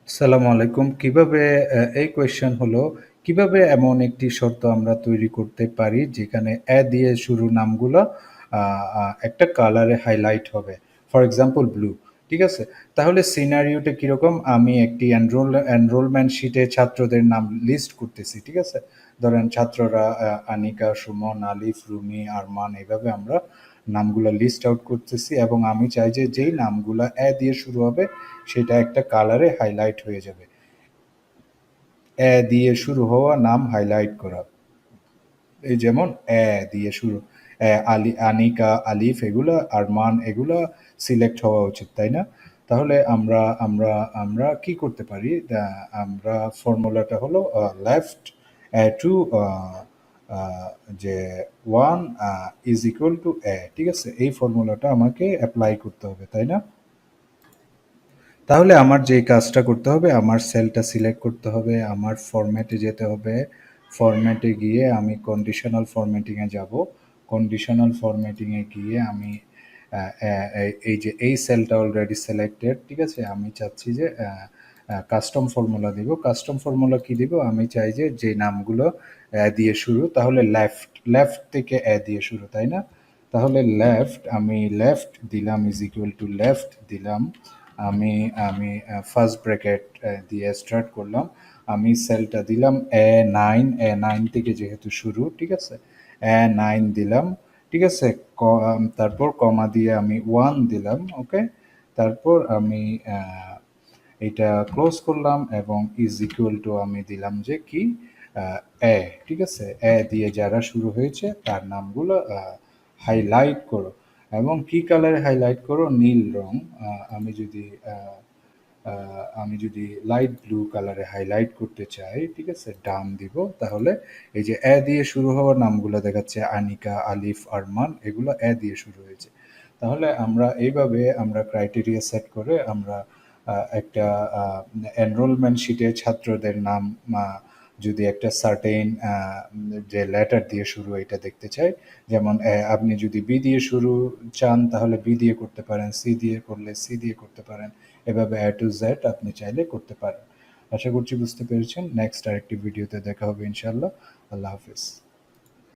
আসসালামু আলাইকুম। কিভাবে এই কোয়েশ্চেন হলো, কিভাবে এমন একটি শর্ত আমরা তৈরি করতে পারি যেখানে দিয়ে শুরু নামগুলো আ আ একটা কালারে হাইলাইট হবে। ফর এক্সাম্পল ব্লু, ঠিক আছে? তাহলে সিনারিওটা কিরকম? আমি একটি এনরোলমেন্ট শিটে ছাত্রদের নাম লিস্ট করতেছি, ঠিক আছে? ধরেন ছাত্ররা আনিকা, সুমন, আলিফ, রুমি, আরমান এভাবে আমরা নামগুলা লিস্ট আউট করতেছি এবং আমি চাই যে যেই নামগুলা দিয়ে শুরু হবে সেটা একটা কালারে হাইলাইট হয়ে যাবে। দিয়ে শুরু হওয়া নাম হাইলাইট করা। এই যেমন দিয়ে শুরু আনিকা, আলিফ এগুলা, আরমান এগুলা সিলেক্ট হওয়া উচিত, তাই না? তাহলে আমরা আমরা আমরা কি করতে পারি? আমরা ফর্মুলাটা হলো লেফট টু আ যে 1 ইজ ইকুয়াল টু ঠিক আছে? এই ফর্মুলাটা আমাকে এপ্লাই করতে হবে, তাই না? তাহলে আমার যে কাজটা করতে হবে, আমার সেলটা সিলেক্ট করতে হবে, আমার ফরম্যাটে যেতে হবে। ফরম্যাটে গিয়ে আমি কন্ডিশনাল ফরম্যাটিংয়ে যাব। কন্ডিশনাল ফরম্যাটিংয়ে গিয়ে আমি এই যে এই সেলটা অলরেডি সিলেক্টেড, ঠিক আছে? আমি চাচ্ছি যে কাস্টম ফর্মুলা দিব। কাস্টম ফর্মুলা কি দিব? আমি চাই যে যে নামগুলো দিয়ে শুরু, তাহলে লেফট লেফট থেকে দিয়ে শুরু, তাই না? তাহলে আমি লেফট দিলাম ইজ ইকুয়াল টু লেফট দিলাম। আমি আমি ফার্স্ট ব্র্যাকেট দিয়ে স্টার্ট করলাম। আমি সেলটা দিলাম এ নাইন থেকে যেহেতু শুরু, ঠিক আছে? এ9 দিলাম, ঠিক আছে? তারপর কমা দিয়ে আমি 1 দিলাম, ওকে? তারপর আমি এটা ক্লোজ করলাম এবং ইজ ইকুয়াল টু আমি দিলাম যে কি আহ, এ, ঠিক আছে? দিয়ে যারা শুরু হয়েছে তার নামগুলো হাইলাইট করো এবং কি কালারে হাইলাইট করো? নীল রং। আমি যদি আমি যদি লাইট ব্লু কালারে হাইলাইট করতে চাই, ঠিক আছে? ডান দিব। তাহলে এই যে দিয়ে শুরু হওয়া নামগুলো দেখাচ্ছে আনিকা, আলিফ, আরমান এগুলো দিয়ে শুরু হয়েছে। তাহলে আমরা এইভাবে আমরা ক্রাইটেরিয়া সেট করে আমরা একটা এনরোলমেন্ট শিটে ছাত্রদের নাম যদি একটা সার্টেইন যে লেটার দিয়ে শুরু এটা দেখতে চাই, যেমন আপনি যদি বি দিয়ে শুরু চান তাহলে বি দিয়ে করতে পারেন, সি দিয়ে করলে সি দিয়ে করতে পারেন, এভাবে টু জেড আপনি চাইলে করতে পারেন। আশা করছি বুঝতে পেরেছেন। নেক্সট আরেকটি ভিডিওতে দেখা হবে ইনশাল্লাহ। আল্লাহ হাফিজ।